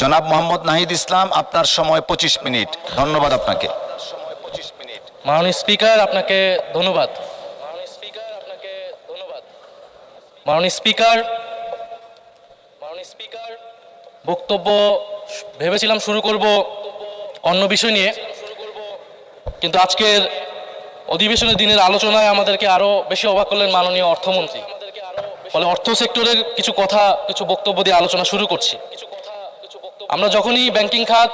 জনাব মোহাম্মদ নাহিদ ইসলাম, আপনার সময় 25 মিনিট। ধন্যবাদ আপনাকে। মাননীয় স্পিকার, আপনাকে ধন্যবাদ। মাননীয় স্পিকার, বক্তব্য ভেবেছিলাম শুরু করব অন্য বিষয় নিয়ে, কিন্তু আজকের অধিবেশনের দিনের আলোচনায় আমাদেরকে আরও বেশি অবাক করলেন মাননীয় অর্থমন্ত্রী। ফলে অর্থ সেক্টরের কিছু কথা, কিছু বক্তব্য দিয়ে আলোচনা শুরু করছি। আমরা যখনই ব্যাংকিং খাত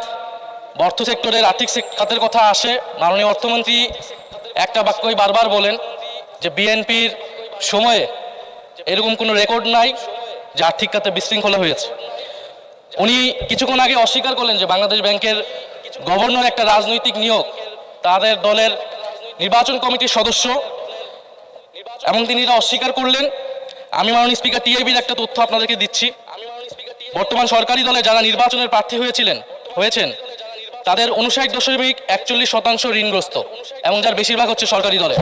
বা অর্থ সেক্টরের আর্থিক খাতের কথা আসে, মাননীয় অর্থমন্ত্রী একটা বাক্যই বারবার বলেন যে বিএনপির সময়ে এরকম কোনো রেকর্ড নাই যে আর্থিক খাতে বিশৃঙ্খলা হয়েছে। উনি কিছুক্ষণ আগে অস্বীকার করলেন যে বাংলাদেশ ব্যাংকের গভর্নর একটা রাজনৈতিক নিয়োগ, তাদের দলের নির্বাচন কমিটির সদস্য, এবং তিনি এটা অস্বীকার করলেন। আমি মাননীয় স্পিকার টিআইবির একটা তথ্য আপনাদেরকে দিচ্ছি। বর্তমান সরকারি দলে যারা নির্বাচনের প্রার্থী হয়েছেন তাদের 59.41% ঋণগ্রস্ত, এবং যার বেশিরভাগ হচ্ছে সরকারি দলে।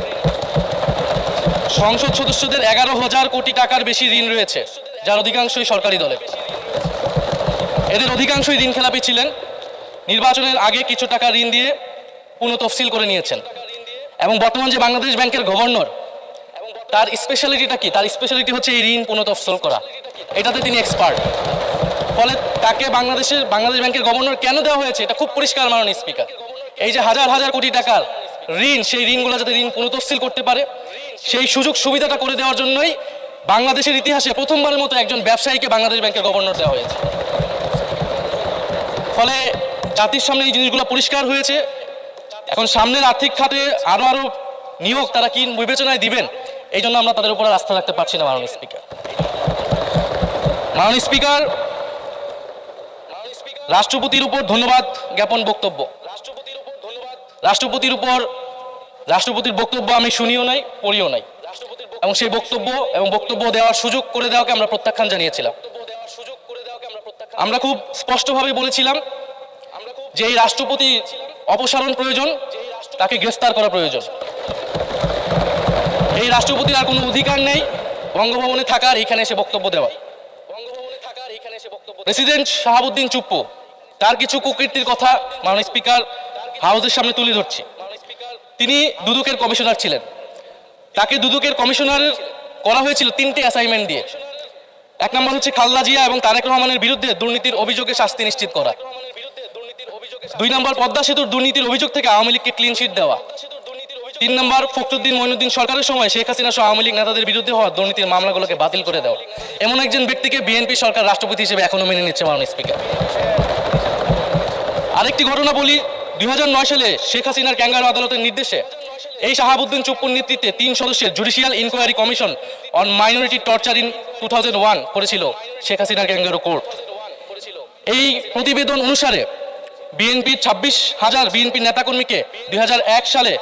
সংসদ সদস্যদের 11,000 কোটি টাকার বেশি ঋণ রয়েছে, যার অধিকাংশই সরকারি দলে। এদের অধিকাংশই ঋণ খেলাপি ছিলেন, নির্বাচনের আগে কিছু টাকা ঋণ দিয়ে পুনঃতফসিল করে নিয়েছেন। এবং বর্তমান যে বাংলাদেশ ব্যাংকের গভর্নর, তার স্পেশালিটিটা কি? তার স্পেশালিটি হচ্ছে এই ঋণ পুনঃতফসিল করা, এটাতে তিনি এক্সপার্ট। ফলে তাকে বাংলাদেশ ব্যাংকের গভর্নর কেন দেওয়া হয়েছে এটা খুব পরিষ্কার মাননীয় স্পিকার। এই যে হাজার হাজার কোটি টাকার ঋণ, সেই ঋণগুলো যাতে ঋণ পুনঃতফসিল করতে পারে, সেই সুযোগ সুবিধাটা করে দেওয়ার জন্যই বাংলাদেশের ইতিহাসে প্রথমবারের মতো একজন ব্যবসায়ীকে বাংলাদেশ ব্যাংকের গভর্নর দেওয়া হয়েছে। ফলে জাতির সামনে এই জিনিসগুলো পরিষ্কার হয়েছে। এখন সামনের আর্থিক খাতে আরো নিয়োগ তারা কি বিবেচনায় দিবেন, এই জন্য আমরা তাদের উপর আস্থা রাখতে পারছি না মাননীয় স্পিকার। মাননীয় স্পিকার, রাষ্ট্রপতির উপর ধন্যবাদ জ্ঞাপন বক্তব্য। রাষ্ট্রপতির বক্তব্য আমি শুনিও নাই, পড়িও নাই, এবং সেই বক্তব্য দেওয়ার সুযোগ করে দেওয়াকে আমরা প্রত্যাখ্যান জানিয়েছিলাম। আমরা খুব স্পষ্টভাবে বলেছিলাম যে এই রাষ্ট্রপতি অপসারণ প্রয়োজন, তাকে গ্রেফতার করা প্রয়োজন। এই রাষ্ট্রপতির আর কোনো অধিকার নেই বঙ্গভবনে থাকার, এইখানে এসে বক্তব্য দেওয়া। প্রেসিডেন্ট শাহাবুদ্দিন চুপ্পু, তার কিছু কুকীর্তির কথা মাননীয় স্পিকার হাউসের সামনে তুলে ধরছি। তিনি দুদকের কমিশনার ছিলেন। তাকে দুদকের কমিশনার করা হয়েছিল 3টে অ্যাসাইনমেন্ট দিয়ে। 1 নম্বর হচ্ছে খালেদা জিয়া এবং তারেক রহমানের বিরুদ্ধে দুর্নীতির অভিযোগে শাস্তি নিশ্চিত করা। 2 নম্বর পদ্মা সেতুর দুর্নীতির অভিযোগ থেকে আওয়ামী লীগকে ক্লিন চিট দেওয়া। 3 নম্বর ফখরুদ্দিন মঈনুদ্দিন সরকারের সময় শেখ হাসিনা সহ আওয়ামী লীগ নেতাদের বিরুদ্ধে হওয়া দুর্নীতির মামলাগুলোকে বাতিল করে দেওয়া। এমন একজন ব্যক্তিকে বিএনপি সরকার রাষ্ট্রপতি হিসেবে এখনো মেনে নিচ্ছে মাননীয় স্পিকার। আরেকটি ঘটনা বলি, 2009 সালে শেখ হাসিনার ক্যাঙ্গারু আদালতের নির্দেশে এই শাহাবুদ্দিন চুপ্পুর নেতৃত্বে 3 সদস্যের judicial inquiry commission on minority torture in 2001 করেছিল শেখ হাসিনার ক্যাঙ্গারু কোর্ট। এই প্রতিবেদন অনুসারে বিএনপির 26,000 বিএনপি নেতাকর্মীকে 2001 সালে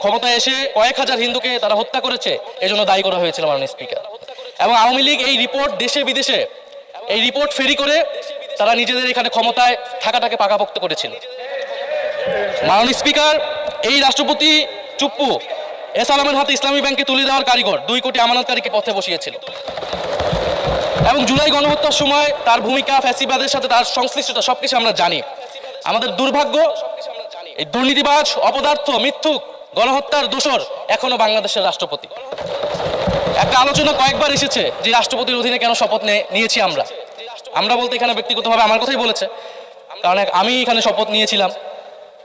ক্ষমতায় এসে কয়েক হাজার হিন্দুকে তারা হত্যা করেছে, এজন্য দায়ী করা হয়েছিল মাননীয় স্পিকার। এবং আওয়ামী লীগ এই রিপোর্ট দেশে বিদেশে এই রিপোর্ট ফেরি করে তারা নিজেদের এখানে ক্ষমতায় থাকাটাকে পাকাপোক্ত করেছিল। মাননীয় স্পিকার, এই রাষ্ট্রপতি চুপ্পু এস আলমের হাতে ইসলামী ব্যাংকে তুলে দেওয়ার কারিগর, 2 কোটি আমানতকারীকে পথে বসিয়েছিল। এবং জুলাই গণহত্যার সময় তার ভূমিকা, ফ্যাসিবাদের সাথে তার সংশ্লিষ্টতা সবকিছু আমরা জানি। আমাদের দুর্ভাগ্য, এই দুর্নীতিবাজ, অপদার্থ, মিথ্যুক, গণহত্যার দোষর এখনো বাংলাদেশের রাষ্ট্রপতি। একটা আলোচনা কয়েকবার এসেছে যে রাষ্ট্রপতির অধীনে কেন শপথ নিয়েছি আমরা বলতে এখানে ব্যক্তিগতভাবে আমার কথাই বলেছে, কারণ আমি এখানে শপথ নিয়েছিলাম।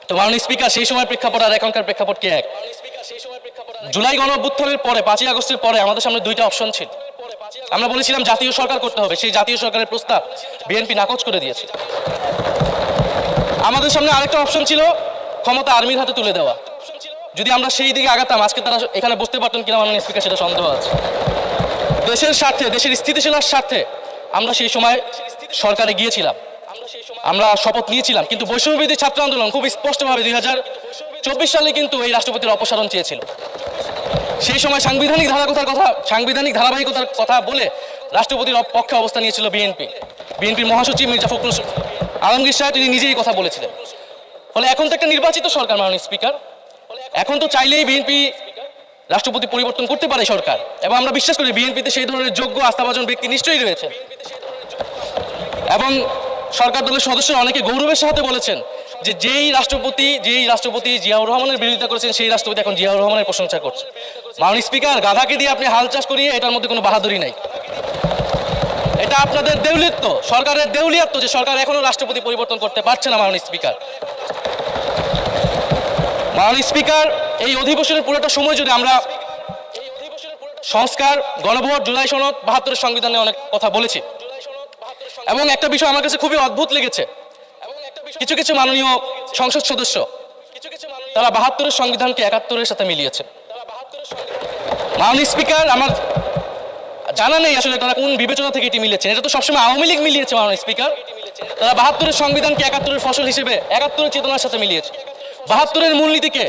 তো মাননীয় স্পিকার, সেই সময় প্রেক্ষাপট আর এখনকার প্রেক্ষাপট কি এক? জুলাই গণঅভ্যুত্থানের পরে 5ই আগস্টের পরে আমাদের সামনে 2টা অপশন ছিল। আমরা বলেছিলাম জাতীয় সরকার করতে হবে, সেই জাতীয় সরকারের প্রস্তাব বিএনপি নাকচ করে দিয়েছে। আমাদের সামনে আরেকটা অপশন ছিল ক্ষমতা আর্মির হাতে তুলে দেওয়া। যদি আমরা সেই দিকে আগাতাম, আজকে তারা এখানে বসতে পারতেন কিনা মাননীয় স্পিকার, সেটা সন্দেহ আছে। দেশের স্বার্থে, দেশের স্থিতিশীলতার স্বার্থে আমরা সেই সময় সরকারে গিয়েছিলাম, আমরা শপথ নিয়েছিলাম। কিন্তু বৈষম্যবিরোধী ছাত্র আন্দোলন খুব স্পষ্টভাবে 2024 সালে কিন্তু এই রাষ্ট্রপতির অপসারণ চেয়েছিল। সেই সময় সাংবিধানিক ধারাবাহিকতার কথা বলে রাষ্ট্রপতির পক্ষে অবস্থান নিয়েছিল বিএনপির মহাসচিব মির্জা ফখরুল আলমগীর সাহেব, তিনি নিজেই কথা বলেছিলেন। ফলে এখন তো একটা নির্বাচিত সরকার মাননীয় স্পিকার, এখন তো চাইলেই বিএনপি রাষ্ট্রপতি পরিবর্তন করতে পারে সরকার, এবং আমরা বিশ্বাস করি বিএনপিতে সেই ধরনের যোগ্য আস্থাভাজন ব্যক্তি নিশ্চয়ই রয়েছে। এবং সরকার দলের সদস্যরা অনেকে গৌরবের সাথে বলেছেন যে যেই রাষ্ট্রপতি জিয়াউর রহমানের বিরোধিতা করেছেন সেই রাষ্ট্রপতি এখন জিয়াউর রহমানের প্রশংসা করছে। মাননীয় স্পিকার, গাধাকে দিয়ে আপনি হাল চাষ করিয়ে এটার মধ্যে কোনো বাহাদুরি নাই। এটা আপনাদের দেউলিয়ত্ব, সরকারের দেউলিয়ত্ব যে সরকার এখনো রাষ্ট্রপতি পরিবর্তন করতে পারছে না। মাননীয় স্পিকার, এই অধিবেশনের পুরোটা সময় যদি আমরা সংস্কার, গণভোট, জুলাই সনদ, ৭২ সংবিধানে অনেক কথা বলেছি এবং একটা বিষয় আমার কাছে খুবই অদ্ভুত লেগেছে। কিছু কিছু মাননীয় সংসদ সদস্য তারা ৭২ সংবিধানকে ৭১ সাথে মিলিয়েছে। মাননীয় স্পিকার, আমার জানা নেই আসলে তারা কোন বিবেচনা থেকে এটি মিলিয়েছেন। এটা তো সবসময় আওয়ামী লীগ মিলিয়েছে। মাননীয় স্পিকার, তারা ৭২ সংবিধানকে ৭১ ফসল হিসেবে ৭১ চেতনার সাথে মিলিয়েছে। ৭২ মূলনীতিকে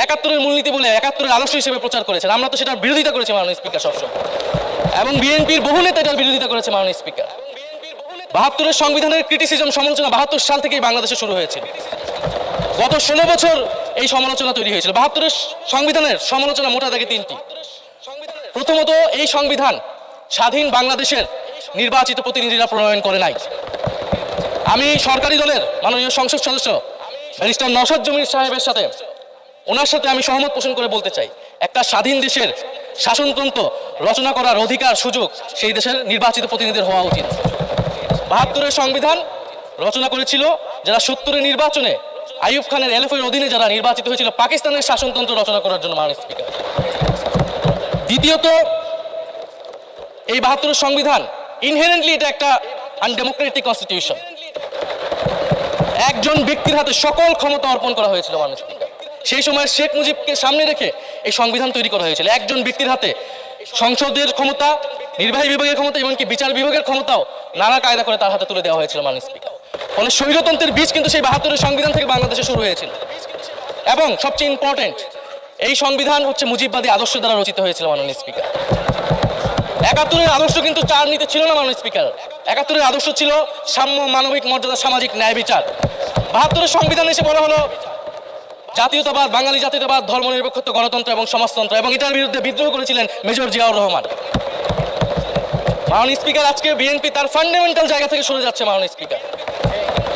৭১ মূলনীতি বলে ৭১ আদর্শ হিসেবে প্রচার করেছেন। আমরা তো সেটার বিরোধিতা করেছি মাননীয় স্পিকার সবসময়, এবং বিএনপির বহু নেতা এটার বিরোধিতা করেছে মাননীয় স্পিকার। ৭২ সংবিধানের ক্রিটিসিজম, সমালোচনা ৭২ সাল থেকেই বাংলাদেশে শুরু হয়েছিল। গত ১৬ বছর এই সমালোচনা তৈরি হয়েছিল। ৭২ সংবিধানের সমালোচনা মোটা দাগে তিনটি। প্রথমত, এই সংবিধান স্বাধীন বাংলাদেশের নির্বাচিত প্রতিনিধিরা প্রণয়ন করে নাই। আমি সরকারি দলের মাননীয় সংসদ সদস্য ব্যারিস্টার নওশাদ জমির সাহেবের সাথে ওনার সাথে আমি সহমত পোষণ করে বলতে চাই, একটা স্বাধীন দেশের শাসনতন্ত্র রচনা করার অধিকার, সুযোগ সেই দেশের নির্বাচিত প্রতিনিধিদের হওয়া উচিত। ৭২ সংবিধান রচনা করেছিল যারা ৭০ নির্বাচনে আইয়ুব খানের এলএফের অধীনে যারা নির্বাচিত হয়েছিল পাকিস্তানের শাসনতন্ত্র রচনা করার জন্য। মাননীয় স্পিকার, দ্বিতীয়ত, এই ৭২ সংবিধান ইনহেরেন্টলি এটা একটা আনডেমোক্রেটিক কনস্টিটিউশন। একজন ব্যক্তির হাতে সকল ক্ষমতা অর্পণ করা হয়েছিল। মাননীয় স্পিকার, সেই সময় শেখ মুজিবকে সামনে রেখে এই সংবিধান তৈরি করা হয়েছিল। একজন ব্যক্তির হাতে সংসদের ক্ষমতা, নির্বাহী বিভাগের ক্ষমতা, এমনকি বিচার বিভাগের ক্ষমতাও নানা কায়দা করে তার হাতে তুলে দেওয়া হয়েছিল। মাননীয় স্পিকার, ফলে স্বৈরতন্ত্রের বীজ কিন্তু সেই ৭২ সংবিধান থেকে বাংলাদেশে শুরু হয়েছিল। এবং সবচেয়ে ইম্পর্টেন্ট, এই সংবিধান হচ্ছে মুজিববাদী আদর্শ দ্বারা রচিত হয়েছিল। মাননীয় স্পিকার, ৭১ আদর্শ কিন্তু চার নীতি ছিল না। মাননীয় স্পিকার, ৭১ আদর্শ ছিল সাম্য, মানবিক মর্যাদা, সামাজিক ন্যায় বিচার। ৭২ সংবিধান এসে বলা হলো জাতীয়তাবাদ, বাঙালি জাতীয়তাবাদ, ধর্মনিরপেক্ষত্ব, গণতন্ত্র এবং সমাজতন্ত্র, এবং এটার বিরুদ্ধে বিদ্রোহ করেছিলেন মেজর জিয়াউর রহমান। মাননীয় স্পিকার, আজকে বিএনপি তার ফান্ডামেন্টাল জায়গা থেকে সরে যাচ্ছে। মাননীয় স্পিকার,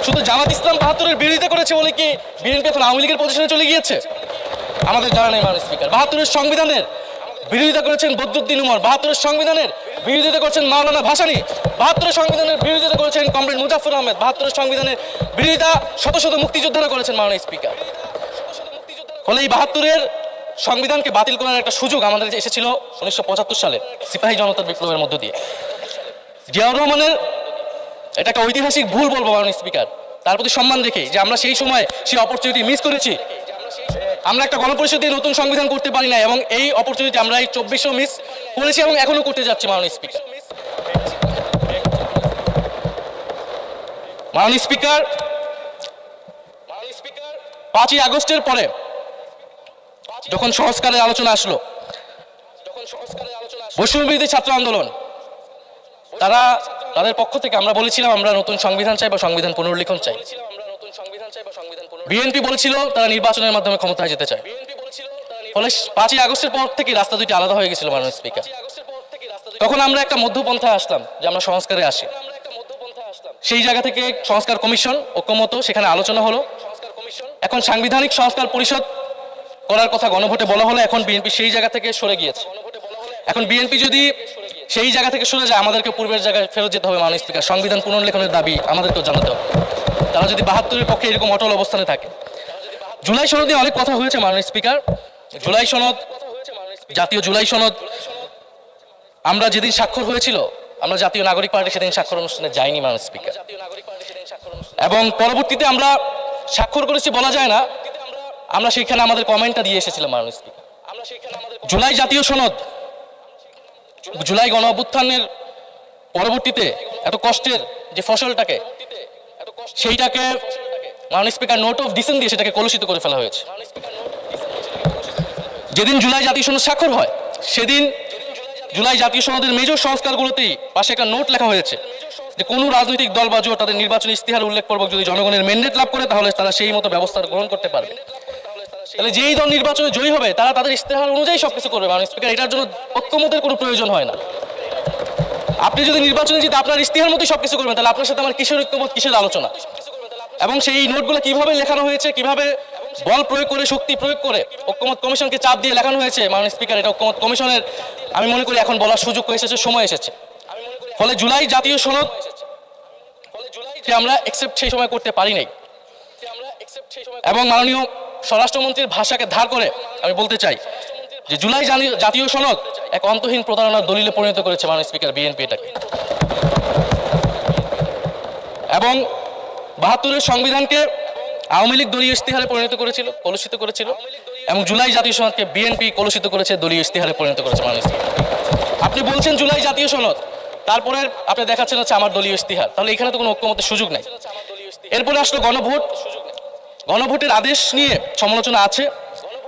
শুধু জামাত ইসলাম ৭২ বিরোধিতা করেছে বলে কি বিএনপি এখন আওয়ামী লীগের পজিশনে চলে গিয়েছে? আমাদের জানা নেই। মাননীয় স্পিকার, ৭২ সংবিধানের বিরোধিতা করেছেন বদরুদ্দিন উমর, ৭২ সংবিধানের বিরোধিতা করেছেন মাওলানা ভাসানী, ৭২ সংবিধানের বিরোধিতা করেছেন কমরেড মুজাফফর আহমেদ, ৭২ সংবিধানের বিরোধিতা শত শত মুক্তিযোদ্ধারা করেছেন। মাননীয় স্পিকার, ফলে এই ৭২ সংবিধানকে বাতিল করার একটা সুযোগ আমাদের এসেছিল ১৯৭৫ সালে সিপাহী জনতার বিপ্লবের মধ্য দিয়ে। জিয়াউর রহমানের এটা একটা ঐতিহাসিক ভুল বলবো মাননীয় স্পিকার, তার প্রতি সম্মান রেখে, যে আমরা সেই সময় সেই অপরচুনিটি মিস করেছি। আমরা একটা গণপরিষদ দিয়ে নতুন সংবিধান করতে পারি না, এবং এই অপরচুনিটি আমরা এই ২৪০০ মিস করেছি এবং এখনো করতে যাচ্ছি। মাননীয় স্পিকার, ৫ই আগস্টের পরে যখন সংস্কারের আলোচনা আসলো, বৈষম্যবিরোধী ছাত্র আন্দোলন তারা তাদের পক্ষ থেকে আমরা বলেছিলাম আমরা নতুন সংবিধান চাই বা সংবিধান পুনর্লিখন চাই। বিএনপি বলেছিল তারা নির্বাচনের মাধ্যমে ক্ষমতায় যেতে চায়। ফলে ৫ই আগস্টের পর থেকে রাস্তা দুটি আলাদা হয়ে গেছিল। মাননীয় স্পিকার, তখন আমরা একটা মধ্যপন্থায় আসলাম যে আমরা সংস্কারে আসি। সেই জায়গা থেকে সংস্কার কমিশন ঐক্যমত, সেখানে আলোচনা হলো। এখন সাংবিধানিক সংস্কার পরিষদ করার কথা গণভোটে বলা হলো। এখন বিএনপি সেই জায়গা থেকে সরে গিয়েছে। এখন বিএনপি যদি সেই জায়গা থেকে সরে যায়, আমাদেরকে পূর্বের জায়গায় ফেরত যেতে হবে। মাননীয় স্পিকার, সংবিধান পুনর্লেখনের দাবি আমাদেরকেও জানাতে হবে। তারা যদি ৭২-এর পক্ষে এরকম অটল অবস্থানে থাকে। জুলাই সনদ নিয়ে অনেক কথা হয়েছে। মাননীয় স্পিকার, জুলাই সনদ, জাতীয় জুলাই সনদ, আমরা যেদিন স্বাক্ষর হয়েছিল, আমরা জাতীয় নাগরিক পার্টি সেদিন স্বাক্ষর অনুষ্ঠানে যাইনি। মাননীয় স্পিকার, এবং পরবর্তীতে আমরা স্বাক্ষর করেছি বলা যায় না, আমরা সেখানে আমাদের কমেন্টটা দিয়ে এসেছিলাম। মাননীয় স্পিকার, জুলাই জাতীয় সনদ, জুলাই গণ অভ্যুত্থানের পরবর্তীতে এত কষ্টের যে ফসলটাকে, সেইটাকে মাননীয় স্পিকার নোট অফ ডিসেন্ট দিয়ে সেটাকে কলুষিত করে ফেলা হয়েছে। যেদিন জুলাই জাতীয় সনদ স্বাক্ষর হয়, সেদিন জুলাই জাতীয় সনদের মেজর সংস্কারগুলোতেই পাশে একটা নোট লেখা হয়েছে যে কোনো রাজনৈতিক দল বা জোট তাদের নির্বাচনী ইস্তিহার উল্লেখপূর্বক যদি জনগণের ম্যান্ডেট লাভ করে, তাহলে তারা সেই মতো ব্যবস্থা গ্রহণ করতে পারবে। তাহলে যেই দল নির্বাচনে জয়ী হবে তারা তাদের ইস্তেহার অনুযায়ী সবকিছু করবে। মাননীয় স্পিকার, এটার জন্য ঐক্যমতের কোনো প্রয়োজন হয় না। আপনি যদি নির্বাচনে জিতে আপনার ইশতেহার মতোই সবকিছু করবেন, তাহলে আপনার সাথে আমার কিসের ঐক্যমত, কিসের আলোচনা? এবং সেই নোটগুলো কিভাবে লেখানো হয়েছে, কিভাবে বল প্রয়োগ করে, শক্তি প্রয়োগ করে ঐক্যমত কমিশনকে চাপ দিয়ে লেখানো হয়েছে, মাননীয় স্পিকার, এটা ঐক্যমত কমিশনের আমি মনে করি এখন বলার সুযোগ এসেছে, সময় এসেছে। ফলে জুলাই জাতীয় সনদ আমরা একসেপ্ট সেই সময় করতে পারি নাই। এবং মাননীয় স্বরাষ্ট্রমন্ত্রীর ভাষাকে ধার করে আমি বলতে চাই যে জুলাই জাতীয় সনদ এক অন্তহীন প্রতারণার দলিলে পরিণত করেছে মাননীয় স্পিকার বিএনপি এটাকে। এবং ৭২-এর সংবিধানকে আওয়ামী লীগ দলীয় ইশতেহারে পরিণত করেছিল, কলুষিত করেছিল, এবং জুলাই জাতীয় সনদকে বিএনপি কলুষিত করেছে, দলীয় ইশতেহারে পরিণত করেছে মাননীয় স্পিকার। আপনি বলছেন জুলাই জাতীয় সনদ, তারপরে আপনি দেখাচ্ছেন হচ্ছে আমার দলীয় ইশতেহার, তাহলে এখানে তো কোনো ঐক্যমতের সুযোগ নাই। এরপরে আসলো গণভোট। গণভোটের আদেশ নিয়ে সমালোচনা আছে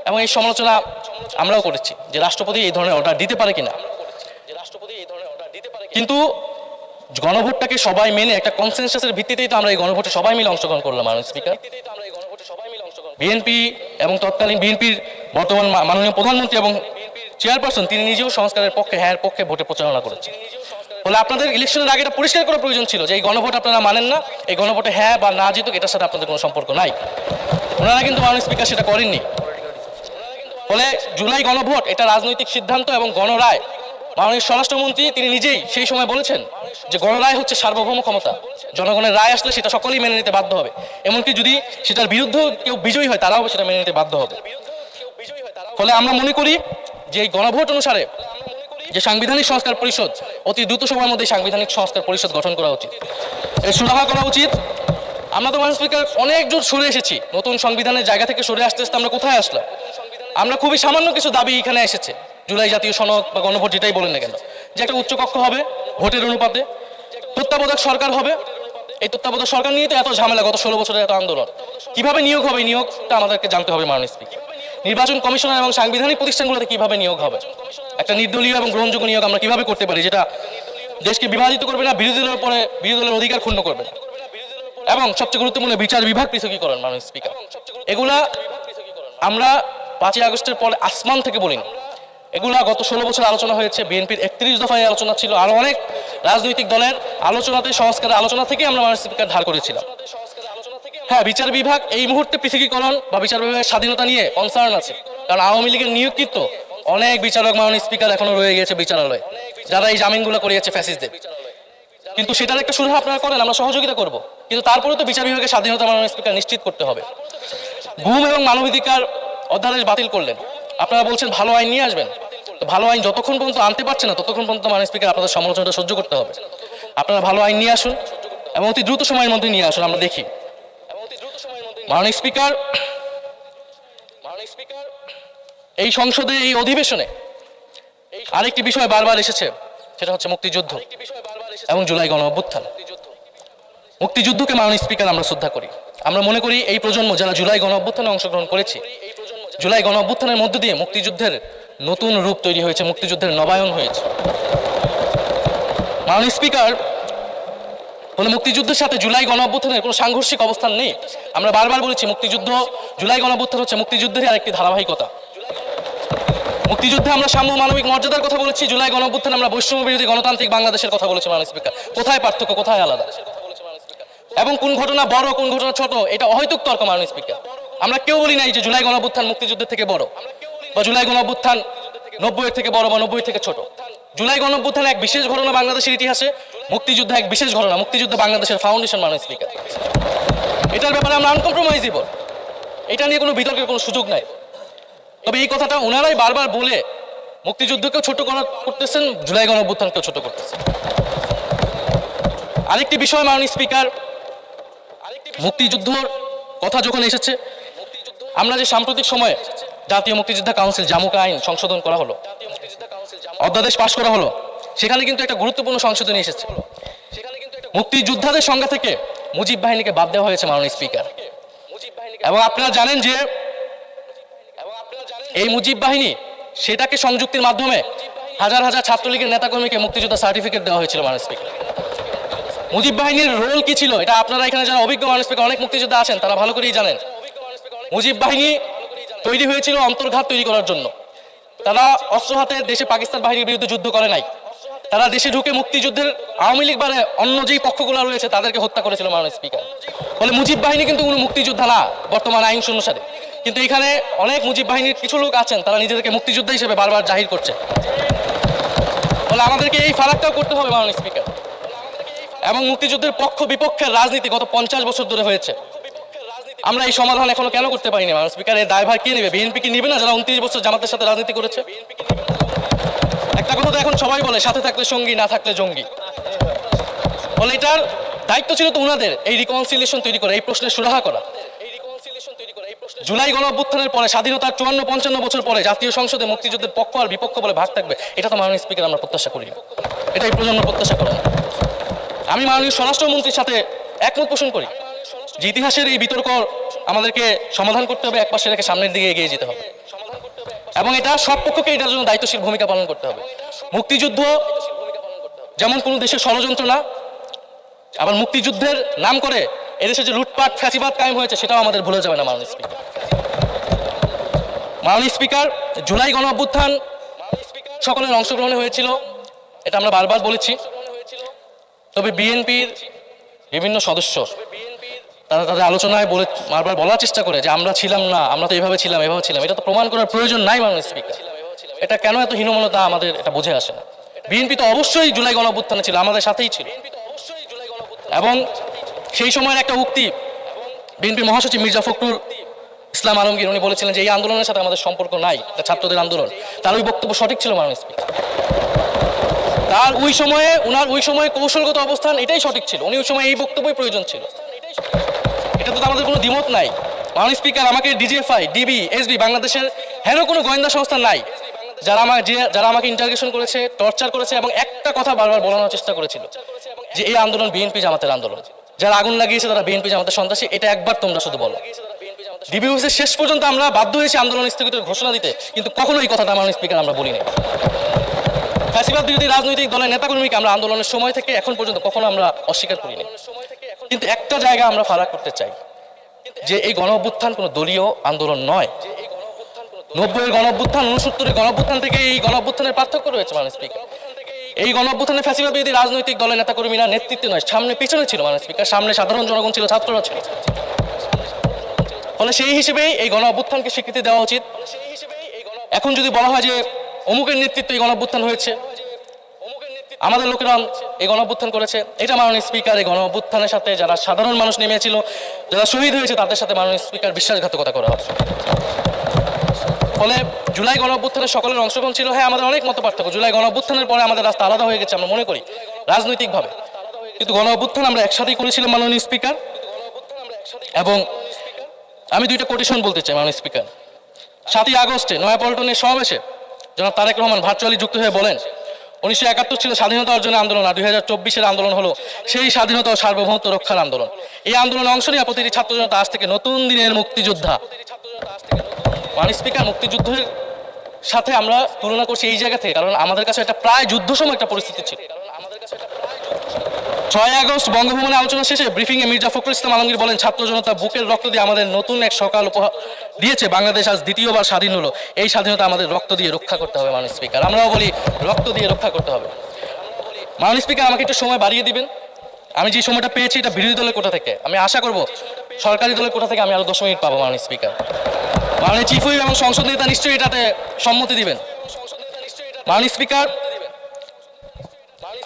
এবং এই সমালোচনা আমরাও করেছি যে রাষ্ট্রপতি এই ধরনের অর্ডার দিতে পারে কিনা, কিন্তু গণভোটটাকে সবাই মেনে একটা কনসেনসাসের ভিত্তিতেই তো আমরা এই গণভোটে সবাই মিলে অংশগ্রহণ করলাম মাননীয় স্পিকার। বিএনপি এবং তৎকালীন বিএনপির বর্তমান মাননীয় প্রধানমন্ত্রী এবং চেয়ারপারসন তিনি নিজেও সংস্কারের পক্ষে, হ্যাঁ পক্ষে ভোটে প্রচারণা করেছেন। ফলে আপনাদের ইলেকশনের আগে এটা পরিষ্কার করা প্রয়োজন ছিল যে এই গণভোট আপনারা মানেন না, এই গণভোটে হ্যাঁ বা না জিতুক এটার সাথে আপনাদের কোনো সম্পর্ক নাই। ওনারা কিন্তু মাননীয় স্পিকার সেটা করেননি। ফলে জুলাই গণভোট এটা রাজনৈতিক সিদ্ধান্ত এবং গণরায়। মাননীয় স্বরাষ্ট্রমন্ত্রী তিনি নিজেই সেই সময় বলেছেন যে গণরায় হচ্ছে সার্বভৌম ক্ষমতা, জনগণের রায় আসলে সেটা সকলেই মেনে নিতে বাধ্য হবে, এমনকি যদি সেটার বিরুদ্ধে কেউ বিজয়ী হয় তারাও সেটা মেনে নিতে বাধ্য হবে। ফলে আমরা মনে করি যে এই গণভোট অনুসারে যে সাংবিধানিক সংস্কার পরিষদ অতি দ্রুত সময়ের মধ্যে সাংবিধানিক সংস্কার পরিষদ গঠন করা উচিত, এর সুরাহা করা উচিত। আমরা তো মাননীয় স্পিকার অনেক জোর সরে এসেছি, নতুন সংবিধানের জায়গা থেকে সরে আসতে আসতে আমরা কোথায় আসলাম? আমরা খুবই সামান্য কিছু দাবি এখানে এসেছে, জুলাই জাতীয় সনদ বা গণভোট যেটাই বলেন না কেন, যে একটা উচ্চকক্ষ হবে ভোটের অনুপাতে, তত্ত্বাবধায়ক সরকার হবে। এই তত্ত্বাবধায়ক সরকার নিয়ে তো এত ঝামেলা, গত 16 বছরের এত আন্দোলন, কিভাবে নিয়োগ হবে এই নিয়োগটা আমাদেরকে জানতে হবে মাননীয় স্পিকার। নির্বাচন কমিশনার এবং সাংবিধানিক প্রতিষ্ঠানগুলোতে কিভাবে নিয়োগ হবে, একটা নির্দলীয় এবং গ্রহণযোগ্য নিয়োগ আমরা কিভাবে করতে পারি যেটা দেশকে বিভাজিত করবে না, বিরোধী দলের উপরে বিরোধী দলের অধিকার ক্ষুণ্ণ করবে না, এবং সবচেয়ে গুরুত্বপূর্ণ বিচার বিভাগ পৃথকীকরণ মাননীয় স্পিকার। এগুলা আমরা 5ই আগস্টের পরে আসমান থেকে বলিনি, এগুলা গত 16 বছর আলোচনা হয়েছে, বিএনপির 31 দফায় আলোচনা ছিল, আরো অনেক রাজনৈতিক দলের আলোচনাতে, সংস্কারের আলোচনা থেকে আমরা মাননীয় স্পিকার ধার করেছিলাম। হ্যাঁ, বিচার বিভাগ এই মুহূর্তে পৃথকীকরণ বা বিচার বিভাগের স্বাধীনতা নিয়ে কনসার্ন আছে, কারণ আওয়ামী লীগের নিয়োগকৃত অনেক বিচারক মাননীয় স্পিকার এখনো রয়ে গেছে বিচারালয়ে, যারা এই জামিনগুলো করিয়েছে ফ্যাসিস্টদের। কিন্তু সেটার একটা সুরাহা আপনারা করেন, আমরা সহযোগিতা করব, কিন্তু তারপরে তো বিচার বিভাগের স্বাধীনতা মাননীয় স্পিকার নিশ্চিত করতে হবে। গুম এবং মানবাধিকার অধ্যাদেশ বাতিল করলেন, আপনারা বলছেন ভালো আইন নিয়ে আসবেন, তো ভালো আইন যতক্ষণ পর্যন্ত আনতে পারছে না ততক্ষণ পর্যন্ত মাননীয় স্পিকার আপনাদের সমালোচনাটা সহ্য করতে হবে। আপনারা ভালো আইন নিয়ে আসুন এবং অতি দ্রুত সময়ের মধ্যে নিয়ে আসুন, আমরা দেখি। মাননীয় স্পিকার, এই সংসদে এই অধিবেশনে আরেকটি বিষয় বারবার এসেছে, সেটা হচ্ছে মুক্তিযুদ্ধ এবং জুলাই গণ অভ্যুত্থান। মুক্তিযুদ্ধকে মাননীয় স্পিকার আমরা শ্রদ্ধা করি, আমরা মনে করি এই প্রজন্ম যারা জুলাই গণ অভ্যুত্থানে অংশগ্রহণ করেছি, জুলাই গণ অভ্যুত্থানের মধ্য দিয়ে মুক্তিযুদ্ধের নতুন রূপ তৈরি হয়েছে, মুক্তিযুদ্ধের নবায়ন হয়েছে। মাননীয় স্পিকার, ফলে মুক্তিযুদ্ধের সাথে জুলাই গণ অভ্যুত্থানের কোনো সাংঘর্ষিক অবস্থান নেই। আমরা বারবার বলেছি মুক্তিযুদ্ধ, জুলাই গণ অভ্যুত্থান হচ্ছে মুক্তিযুদ্ধেরই আরেকটি ধারাবাহিকতা। মুক্তিযুদ্ধে আমরা সাম্য মানবিক মর্যাদার কথা বলেছি, জুলাই গণ অভ্যুত্থানে আমরা বৈষম্য বিরোধী গণতান্ত্রিক বাংলাদেশের কথা বলেছি মাননীয় স্পিকার। কোথায় পার্থক্য, কোথায় আলাদা, এবং কোন ঘটনা বড় কোন ঘটনা ছোট, এটা অহৈতুক তর্ক মাননীয় স্পিকার। আমরা কেউ বলি নাই যে জুলাই গণ অভ্যুত্থান মুক্তিযুদ্ধের থেকে বড়, বা জুলাই গণ অভ্যুত্থান 90-এর থেকে বড় বা 90-এর থেকে ছোট। জুলাই গণ অভ্যুত্থান এক বিশেষ ঘটনা বাংলাদেশের ইতিহাসে, মুক্তিযুদ্ধ এক বিশেষ ঘটনা, মুক্তিযুদ্ধ বাংলাদেশের ফাউন্ডেশন মাননীয় স্পিকার। এটার ব্যাপারে আমরা আনকম্প্রোমাইজেবল, এটা নিয়ে কোনো বিতর্কের কোনো সুযোগ নাই। তবে এই কথাটা ওনারাই বারবার বলে মুক্তিযুদ্ধকেও ছোট করতেছেন, জুলাই গণ অভ্যুত্থানকেও ছোট করতেছেন। আরেকটি বিষয় মাননীয় স্পিকার, মুক্তিযুদ্ধর কথা যখন এসেছে, আমরা যে সাম্প্রতিক সময়ে জাতীয় মুক্তিযোদ্ধা কাউন্সিল জামুকা আইন সংশোধন করা হলো, অধ্যাদেশ পাশ করা হলো, সেখানে কিন্তু একটা গুরুত্বপূর্ণ সংশোধনী এসেছে। মুক্তিযোদ্ধাদের সংখ্যা থেকে মুজিব বাহিনীকে বাদ দেওয়া হয়েছে মাননীয় স্পিকার। এবং আপনারা জানেন যে এই মুজিব বাহিনী, সেটাকে সংযুক্তির মাধ্যমে হাজার হাজার ছাত্রলীগের নেতাকর্মীকে মুক্তিযোদ্ধা সার্টিফিকেট দেওয়া হয়েছিল মাননীয় স্পিকার। মুজিব বাহিনীর রোল কি ছিল, এটা আপনারা এখানে যারা অভিজ্ঞ মাননীয় স্পিকার অনেক মুক্তিযোদ্ধা আছেন তারা ভালো করেই জানেন। মুজিব বাহিনী তৈরি হয়েছিল অন্তর্ঘাত তৈরি করার জন্য, তারা অস্ত্র হাতে দেশে পাকিস্তান বাহিনীর বিরুদ্ধে যুদ্ধ করে নাই, তারা দেশে ঢুকে মুক্তিযুদ্ধের আওয়ামী লীগ বা অন্য যেই পক্ষগুলো রয়েছে তাদেরকে হত্যা করেছিল মাননীয় স্পিকার। ফলে মুজিব বাহিনী কিন্তু কোনো মুক্তিযোদ্ধা না বর্তমান আইন অনুসারে, কিন্তু এখানে অনেক মুজিব বাহিনীর কিছু লোক আছেন তারা নিজেদেরকে মুক্তিযোদ্ধা হিসেবে বারবার জাহির করছে। ফলে আমাদেরকে এই ফারাকটাও করতে হবে মাননীয় স্পিকার। এবং মুক্তিযুদ্ধের পক্ষ বিপক্ষের রাজনীতি গত 50 বছর ধরে হয়েছে। আমরা এই সমাধান এখনো কেন করতে পারিনি মাননীয় স্পিকার? এর দায়ভার কে নেবে? বিএনপি কি নেবে না, যারা 29 বছর জামাতের সাথে রাজনীতি করেছে? একটা কথা তো এখন সবাই বলে, সাথে থাকলে সঙ্গী, না থাকলে জঙ্গি। ফলে এটার দায়িত্ব ছিল তো উনাদের, এই রিকনসিলিয়েশন তৈরি করা, এই প্রশ্নের সুরাহা করা। জুলাই গণঅভ্যুত্থানের পরে স্বাধীনতার 54-55 বছর পরে জাতীয় সংসদে মুক্তিযুদ্ধের পক্ষ আর বিপক্ষ বলে ভাগ থাকবে, এটা তো মাননীয় স্পিকার আমরা প্রত্যাশা করি না। এটা এই প্রজন্ম প্রত্যাশা করে না। আমি মাননীয় স্বরাষ্ট্রমন্ত্রীর সাথে একমত পোষণ করি যে ইতিহাসের এই বিতর্ক আমাদেরকে সমাধান করতে হবে, একপাশে রেখে সামনের দিকে এগিয়ে যেতে হবে এবং এটা সব পক্ষকে এটার জন্য দায়িত্বশীল ভূমিকা পালন করতে হবে। মুক্তিযুদ্ধ যেমন কোনো দেশের ষড়যন্ত্র না, আবার মুক্তিযুদ্ধের নাম করে এদেশে যে লুটপাট ফ্যাসিবাদ কায়েম হয়েছে সেটাও আমাদের ভুলে যাবে না মাননীয় স্পিকার। মাননীয় স্পিকার, জুলাই গণঅভ্যুত্থান সকলের অংশগ্রহণে হয়েছিল, এটা আমরা বারবার বলেছি। তবে বিএনপির বিভিন্ন সদস্য তারা তাদের আলোচনায় বারবার বলার চেষ্টা করে যে আমরা ছিলাম না, আমরা তো এভাবে ছিলাম এভাবে ছিলাম। এটা তো প্রমাণ করার প্রয়োজন নাই মাননীয় স্পিকার। এটা কেন এত হীনমন্যতা আমাদের এটা বুঝে আসে না। বিএনপি তো অবশ্যই জুলাই গণঅভ্যুত্থানে ছিল, আমাদের সাথেই ছিল। এবং সেই সময়ের একটা উক্তি বিএনপি মহাসচিব মির্জা ফখরুল ইসলাম আলমগীর উনি বলেছিলেন যে এই আন্দোলনের সাথে আমাদের সম্পর্ক নাই, এটা ছাত্রদের আন্দোলন। তার ওই বক্তব্য সঠিক ছিল মাননীয় স্পিকার। তার ওই সময়ে কৌশলগত অবস্থান এটাই সঠিক ছিল, উনি ওই সময় এই বক্তব্যই প্রয়োজন ছিল। এটা তো আমাদের কোনো দ্বিমত নাই মাননীয় স্পিকার। আমাকে ডিজিএফআই, ডিবি, এসবি, বাংলাদেশের হেন কোনো গোয়েন্দা সংস্থা নাই যারা আমাকে ইন্টারগেশন করেছে, টর্চার করেছে এবং একটা কথা বারবার বলানোর চেষ্টা করেছিল যে এই আন্দোলন বিএনপি জামাতের আন্দোলন, যারা আগুন লাগিয়েছে তারা বিএনপি জামাতের সন্ত্রাসী। এটা একবার তোমরা শুধু বলো। ডিবি অফিসের শেষ পর্যন্ত আমরা বাধ্য হয়েছি আন্দোলন স্থগিতের ঘোষণা দিতে, কিন্তু কখনো এই কথাটা মাননীয় স্পিকার আমরা বলিনি। ফ্যাসিবাদ বিরোধী রাজনৈতিক দলের নেতাকর্মীকে আমরা আন্দোলনের সময় থেকে এখন পর্যন্ত কখনো আমরা অস্বীকার করিনি। কিন্তু একটা জায়গা আমরা ফারাক করতে চাই যে এই গণঅভ্যুত্থান কোনো দলীয় আন্দোলন নয়। 90-এর গণঅভ্যুত্থান, 69-এর গণঅভ্যুত্থান থেকে এই গণঅভ্যুত্থানের পার্থক্য রয়েছে মাননীয় স্পিকার। এই গণঅভ্যুত্থানে ফ্যাসিবাদ বিরোধী রাজনৈতিক দলের নেতাকর্মীরা নেতৃত্বে নয়, সামনে পিছনে ছিল মাননীয় স্পিকার। সামনে সাধারণ জনগণ ছিল, ছাত্ররা ছিল। ফলে সেই হিসেবেই এই গণঅভ্যুত্থানকে স্বীকৃতি দেওয়া উচিত। এখন যদি বলা হয় যে অমুকের নেতৃত্বে এই গণঅভ্যুত্থান হয়েছে, আমাদের লোকেরা এই গণঅভ্যুত্থান করেছে, এটা মাননীয় স্পিকার এই গণঅভ্যুত্থানের সাথে যারা সাধারণ মানুষ নেমেছিল, যারা শহীদ হয়েছে তাদের সাথে মাননীয় স্পিকার বিশ্বাসঘাতকতা করা হবে। ফলে জুলাই গণঅভ্যুত্থানের সকলের অংশগ্রহণ ছিল। হ্যাঁ, আমাদের অনেক মত পার্থক্য। জুলাই গণঅভ্যুত্থানের পরে আমাদের রাস্তা আলাদা হয়ে গেছে আমরা মনে করি রাজনৈতিকভাবে, কিন্তু গণঅভ্যুত্থান আমরা একসাথেই করেছিলাম মাননীয় স্পিকার। এবং আমি দুইটা কোটেশন বলতে চাই মাননীয় স্পিকার। 7ই আগস্টে নয়াপল্টনের সমাবেশে জনাব তারেক রহমান ভার্চুয়ালি যুক্ত হয়ে বলেন 1971 ছিল স্বাধীনতা অর্জনের আন্দোলন, আর 2024-এর আন্দোলন হলো সেই স্বাধীনতা ও সার্বভৌমত্ব রক্ষার আন্দোলন। এই আন্দোলনে অংশ নেওয়া প্রতিটি ছাত্র জনতা আজ থেকে নতুন দিনের মুক্তিযোদ্ধা। মাননীয় স্পিকার, মুক্তিযুদ্ধের সাথে আমরা তুলনা করছি এই জায়গা থেকে, কারণ আমাদের কাছে একটা প্রায় যুদ্ধ সময় একটা পরিস্থিতি ছিল। 6 আগস্ট বঙ্গভবনে আলোচনা শেষে ব্রিফিংয়ে মির্জা ফখরুল ইসলাম আলমগীর বলেন, ছাত্র জনতা বুকের রক্ত দিয়ে আমাদের নতুন এক সকাল উপহার দিয়েছে। বাংলাদেশ আজ দ্বিতীয়বার স্বাধীন হলো। এই স্বাধীনতা আমাদের রক্ত দিয়ে রক্ষা করতে হবে মাননীয় স্পিকার। আমরাও বলি রক্ত দিয়ে রক্ষা করতে হবে। মাননীয় স্পিকার, আমাকে একটু সময় বাড়িয়ে দিবেন। আমি যে সময়টা পেয়েছি এটা বিরোধী দলের কোটা থেকে, আমি আশা করব সরকারি দলের কোটা থেকে আমি আরো 10 মিনিট পাবো মাননীয় স্পিকার। মাননীয় চিফ হুইপ এবং সংসদ নেতা নিশ্চয়ই এটাতে সম্মতি দিবেন। মাননীয় স্পিকার,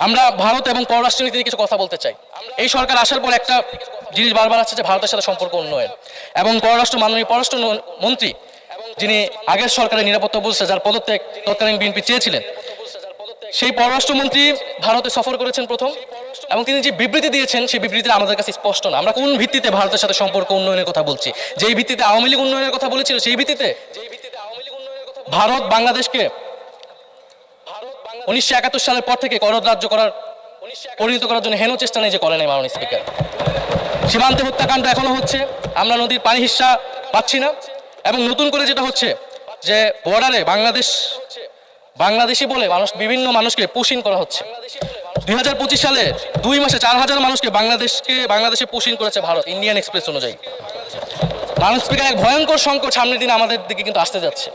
আমরা ভারত এবং পররাষ্ট্রনীতি নিয়ে কিছু কথা বলতে চাই। এই সরকার আসার পর একটা জিনিস বারবার আছে যে ভারতের সাথে সম্পর্ক উন্নয়ন, এবং মাননীয় পররাষ্ট্র মন্ত্রী যিনি আগের সরকারের নিরাপত্তা উপদেষ্টা, যার পদত্যাগ তৎকালীন বিএনপি চেয়েছিলেন, সেই পররাষ্ট্রমন্ত্রী ভারতে সফর করেছেন প্রথম, এবং তিনি যে বিবৃতি দিয়েছেন সেই বিবৃতিটা আমাদের কাছে স্পষ্ট না। আমরা কোন ভিত্তিতে ভারতের সাথে সম্পর্ক উন্নয়নের কথা বলছি? যেই ভিত্তিতে আওয়ামী লীগ উন্নয়নের কথা বলেছিল, সেই ভিত্তিতে ভারত বাংলাদেশকে 1971 সালের পর থেকে করদ রাজ্য পরিণত করার জন্য হেন চেষ্টা নেই যে করে নাই মাননীয় স্পিকার। সীমান্তে হত্যাকাণ্ড এখনো হচ্ছে, আমরা নদীর পানি হিস্সা পাচ্ছি না, এবং নতুন করে যেটা হচ্ছে যে বর্ডারে বাংলাদেশি বলে বিভিন্ন মানুষকে পুশিং করা হচ্ছে। 2025 সালে 2 মাসে 4000 মানুষকে বাংলাদেশে পুশিং করেছে ভারত, ইন্ডিয়ান এক্সপ্রেস অনুযায়ী। মাননীয় স্পিকার, এক ভয়ঙ্কর সংকট সামনের দিনে আমাদের দিকে কিন্তু আসতে যাচ্ছে।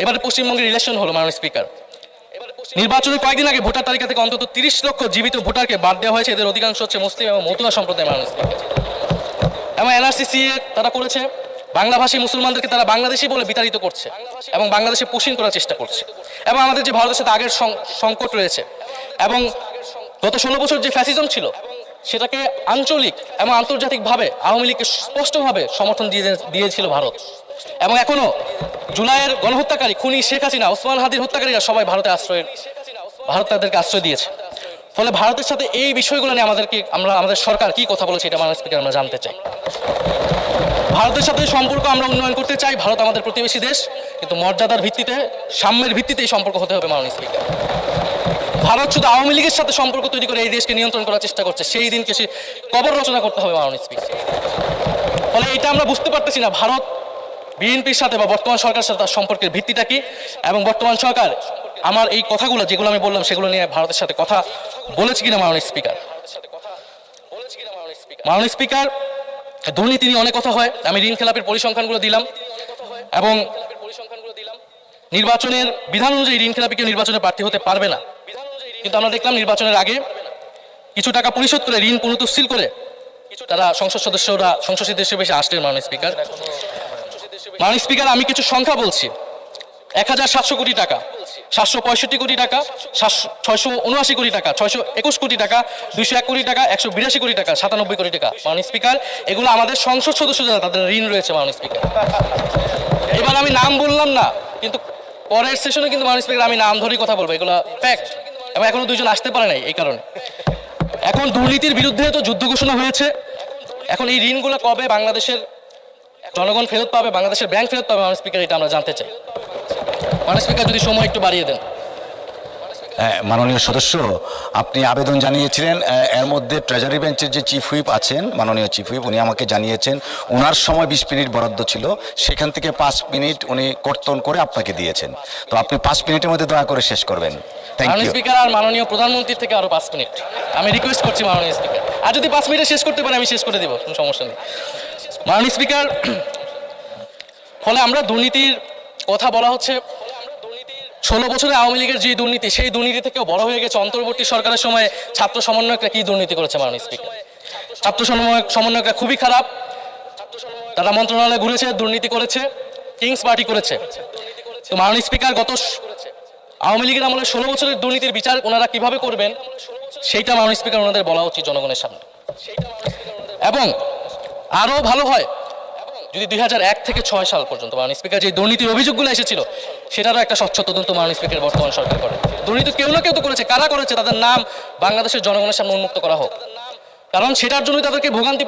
এবারে পশ্চিমবঙ্গের ইলেকশন হলো মাননীয় স্পিকার, নির্বাচনের কয়েকদিন আগে ভোটার তালিকা থেকে অন্তত 30 লক্ষ জীবিত ভোটারকে বাদ দেওয়া হয়েছে। এদের অধিকাংশ হচ্ছে মুসলিম এবং মতুয়া সম্প্রদায়ের মানুষ। এবং এনআরসি তারা করেছে, বাংলাভাষী মুসলমানদেরকে তারা বাংলাদেশি বলে বিতাড়িত করছে এবং বাংলাদেশে পুষিন করার চেষ্টা করছে। এবং আমাদের যে ভারতের সাথে আগের সংকট রয়েছে এবং গত 16 বছর যে ফ্যাসিজম ছিল সেটাকে আঞ্চলিক এবং আন্তর্জাতিকভাবে আওয়ামী লীগকে স্পষ্টভাবে সমর্থন দিয়েছিল ভারত। এবং এখনো জুলাইয়ের গণহত্যাকারী খুনি শেখ হাসিনা, ওসমান হাদির হত্যাকারীরা সবাই ভারত তাদেরকে আশ্রয় দিয়েছে। ফলে ভারতের সাথে এই বিষয়গুলো নিয়ে আমাদের সরকার কি কথা বলেছে এটা মাননীয় স্পিকার আমরা জানতে চাই। ভারতের সাথে সম্পর্ক আমরা উন্নয়ন করতে চাই, ভারত আমাদের প্রতিবেশী দেশ, কিন্তু মর্যাদার ভিত্তিতে, সাম্যের ভিত্তিতে এই সম্পর্ক হতে হবে মাননীয় স্পিকার। ভারত শুধু আওয়ামী লীগের সাথে সম্পর্ক তৈরি করে এই দেশকে নিয়ন্ত্রণ করার চেষ্টা করছে, সেই দিনকে সে কবর রচনা করতে হবে মাননীয় স্পিকার। ফলে এটা আমরা বুঝতে পারতেছি না ভারত বিএনপির সাথে বা বর্তমান সরকারের সাথে তার সম্পর্কের ভিত্তিটা কি, এবং বর্তমান সরকার আমার এই কথাগুলো যেগুলো আমি বললাম সেগুলো নিয়ে ভারতের সাথে কথা বলেছে কিনা মাননীয় স্পিকার। মাননীয় স্পিকার, দুর্নীতি নিয়ে অনেক কথা হয়, আমি ঋণ খেলাপের পরিসংখ্যানগুলো দিলাম এবং নির্বাচনের বিধান অনুযায়ী ঋণ খেলাপি কেউ নির্বাচনে প্রার্থী হতে পারবে না। কিন্তু আমরা দেখলাম নির্বাচনের আগে কিছু টাকা পরিশোধ করে ঋণ পুনঃতফসিল করে তারা সংসদ সদস্যরা সংসদ সদস্য হিসেবে আসলেন মাননীয় স্পিকার। মাননীয় স্পিকার, আমি কিছু সংখ্যা বলছি। 1700 কোটি টাকা, 765 কোটি টাকা, 679 কোটি টাকা, 621 কোটি টাকা, 201 কোটি টাকা, 182 কোটি টাকা, 97 কোটি টাকা। মাননীয় স্পিকার, এগুলো আমাদের সংসদ সদস্য যারা তাদের ঋণ রয়েছে মাননীয় স্পিকার। এবার আমি নাম বললাম না, কিন্তু পরের সেশনে কিন্তু মাননীয় স্পিকার আমি নাম ধরেই কথা বলবো, এগুলো ফ্যাক্ট। এবং এখনো দুইজন আসতে পারে নাই এই কারণে। এখন দুর্নীতির বিরুদ্ধে তো যুদ্ধ ঘোষণা হয়েছে, এখন এই ঋণগুলো কবে বাংলাদেশের জনগণ ফেরত পাবে, বাংলাদেশের ব্যাংক ফেরত পাবে মাননীয় স্পিকার, এটা আমরা জানতে চাই। মাননীয় স্পিকার, যদি সময় একটু বাড়িয়ে দেন। মাননীয় সদস্য, আপনি আবেদন জানিয়েছিলেন, এর মধ্যে ট্রেজারি বেঞ্চের যে চিফ হুইপ আছেন, মাননীয় চিফ হুইপ, উনি আমাকে জানিয়েছেন ওনার সময় 20 মিনিট বরাদ্দ ছিল, সেখান থেকে 5 মিনিট উনি কর্তন করে আপনাকে দিয়েছেন। তো আপনি 5 মিনিটের মধ্যে দয়া করে শেষ করবেন। মাননীয় স্পিকার, আর মাননীয় প্রধানমন্ত্রীর থেকে আরো 5 মিনিট আমি রিকোয়েস্ট করছি মাননীয় স্পিকার। আর যদি 5 মিনিটে শেষ করতে পারি আমি শেষ করে দিব, কোনো সমস্যা নেই মাননীয় স্পিকার। ফলে আমরা দুর্নীতির কথা বলা হচ্ছে, 16 বছরে আওয়ামী লীগের যে দুর্নীতি, সেই দুর্নীতি থেকেও বড় হয়ে গেছে অন্তর্বর্তী সরকারের সময় ছাত্র সমন্বয়করা কি দুর্নীতি করেছে মাননীয় স্পিকার। ছাত্র সমন্বয়করা খুবই খারাপ, তারা মন্ত্রণালয়ে ঘুরেছে, দুর্নীতি করেছে, কিংস পার্টি করেছে। তো মাননীয় স্পিকার, গত আওয়ামী লীগের আমলে 16 বছরের দুর্নীতির বিচার ওনারা কিভাবে করবেন সেইটা মাননীয় স্পিকার ওনাদের বলা উচিত জনগণের সামনে। এবং আরও ভালো হয় যদি 2001 থেকে 6 সাল পর্যন্ত মাননীয় স্পিকার যে দুর্নীতির অভিযোগগুলো এসেছিল সেটারও একটা স্বচ্ছ তদন্ত মাননীয় স্পিকার বর্তমান সরকার করে। দুর্নীতি কেউ না কেউ তো করেছে, কারা করেছে তাদের নাম বাংলাদেশের জনগণের সামনে উন্মুক্ত করা হোক, কারণ সেটার জন্যই তাদেরকে ভোগান্তি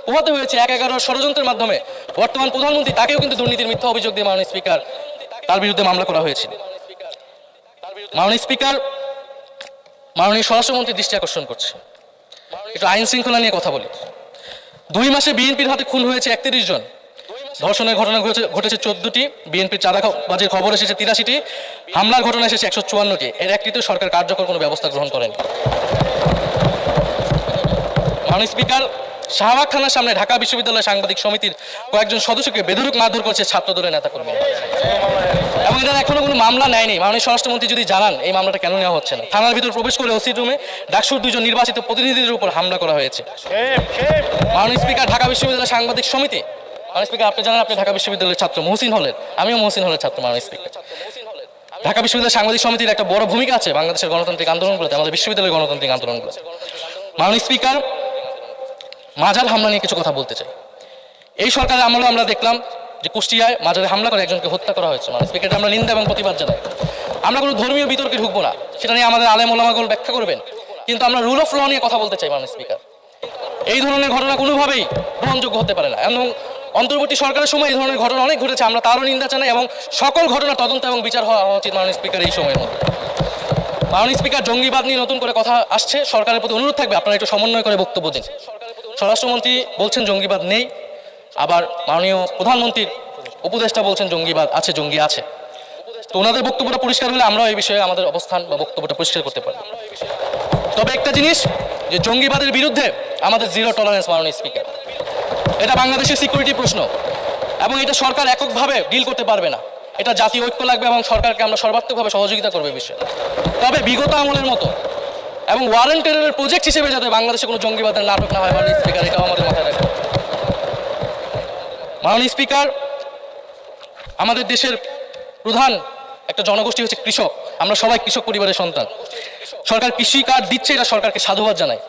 পোহাতে হয়েছে 1/11 ষড়যন্ত্রের মাধ্যমে। বর্তমান প্রধানমন্ত্রী, তাকেও কিন্তু দুর্নীতির মিথ্যা অভিযোগ দিয়ে মাননীয় স্পিকার তার বিরুদ্ধে মামলা করা হয়েছিল। মাননীয় স্পিকার, মাননীয় স্বরাষ্ট্রমন্ত্রী দৃষ্টি আকর্ষণ করছে, একটু আইন শৃঙ্খলা নিয়ে কথা বলি। 2 মাসে বিএনপির হাতে খুন হয়েছে 31 জন, ধর্ষণের ঘটনা ঘটেছে 14টি, বিএনপির চাঁদাবাজির খবর এসেছে 83টি, হামলার ঘটনা এসেছে 154টি। এর একটিতেও সরকার কার্যকর কোনো ব্যবস্থা গ্রহণ করেনি। মাননীয় স্পিকার, শাহবাগ থানার সামনে ঢাকা বিশ্ববিদ্যালয় সাংবাদিক সমিতির কয়েকজন সদস্যকে বেধড়ক মারধর করছে ছাত্রদলের নেতাকর্মী, এবং এটার এখনো কোনো মামলা নেয়নি। মাননীয় স্বরাষ্ট্রমন্ত্রী যদি জানান এই মামলাটা কেন নেওয়া হচ্ছে না। থানার ভিতর প্রবেশ করে ওসি রুমে ডাকসুর 2 জন নির্বাচিত প্রতিনিধিদের উপর হামলা করা হয়েছে। মাননীয় স্পিকার, ঢাকা বিশ্ববিদ্যালয় সাংবাদিক সমিতি, মাননীয় স্পিকার আপনি জানেন আপনি ঢাকা বিশ্ববিদ্যালয়ের ছাত্র, মহসিন হলের, আমিও মহসিন হলের ছাত্র। মাননীয় স্পিকার, ঢাকা বিশ্ববিদ্যালয় সাংবাদিক সমিতির একটা বড় ভূমিকা আছে বাংলাদেশের গণতান্ত্রিক আন্দোলনগুলোতে, আমাদের বিশ্ববিদ্যালয়ের গণতান্ত্রিক আন্দোলনগুলোতে। মাননীয় স্পিকার, মাজার হামলা নিয়ে কিছু কথা বলতে চাই। এই সরকারের আমলে আমরা দেখলাম যে কুষ্টিয়ায় মাজারে হামলা করে একজনকে হত্যা করা হয়েছে। মাননীয় স্পিকার, আমরা নিন্দা এবং প্রতিবাদ জানাই। আমরা কোনো ধর্মীয় বিতর্কে ঢুকবো না, সেটা নিয়ে আমাদের আলেম ওলামাগণ ব্যাখ্যা করবেন, কিন্তু আমরা রুল অফ ল নিয়ে কথা বলতে চাই। মাননীয় স্পিকার, এই ধরনের ঘটনা কোনোভাবেই গ্রহণযোগ্য হতে পারে না, এবং অন্তর্বর্তী সরকারের সময় এই ধরনের ঘটনা অনেক ঘটেছে, আমরা তারও নিন্দা জানাই, এবং সকল ঘটনা তদন্ত এবং বিচার হওয়া উচিত মাননীয় স্পিকার এই সময়ের মধ্যে। মাননীয় স্পিকার, জঙ্গিবাদ নিয়ে নতুন করে কথা আসছে, সরকারের প্রতি অনুরোধ থাকবে আপনারা একটু সমন্বয় করে বক্তব্য দিন। স্বরাষ্ট্রমন্ত্রী বলছেন জঙ্গিবাদ নেই, আবার মাননীয় প্রধানমন্ত্রীর উপদেষ্টা বলছেন জঙ্গিবাদ আছে, জঙ্গি আছে। তো ওনাদের বক্তব্যটা পরিষ্কার হলে আমরাও এই বিষয়ে আমাদের অবস্থান বা বক্তব্যটা পরিষ্কার করতে পারি। তবে একটা জিনিস, যে জঙ্গিবাদের বিরুদ্ধে আমাদের 0 টলারেন্স মাননীয় স্পিকার। এটা বাংলাদেশের সিকিউরিটি প্রশ্ন, এবং এটা সরকার এককভাবে ডিল করতে পারবে না, এটা জাতীয় ঐক্য লাগবে, এবং সরকারকে আমরা সর্বাত্মকভাবে সহযোগিতা করবে বিষয়ে। তবে বিগত আমলের মতো এবং ওয়ারেন্ট টেররের প্রজেক্ট হিসেবে যাতে বাংলাদেশে কোনো জঙ্গিবাদের নাটক না হয় মাননীয় স্পিকার, এটাও আমাদের মাথায় রাখবে। মাননীয় স্পিকার, আমাদের দেশের প্রধান একটা জনগোষ্ঠী হচ্ছে কৃষক। আমরা সবাই কৃষক পরিবারের সন্তান। সরকার কৃষি কার্ড দিচ্ছে, এটা সরকারকে সাধুবাদ জানায়।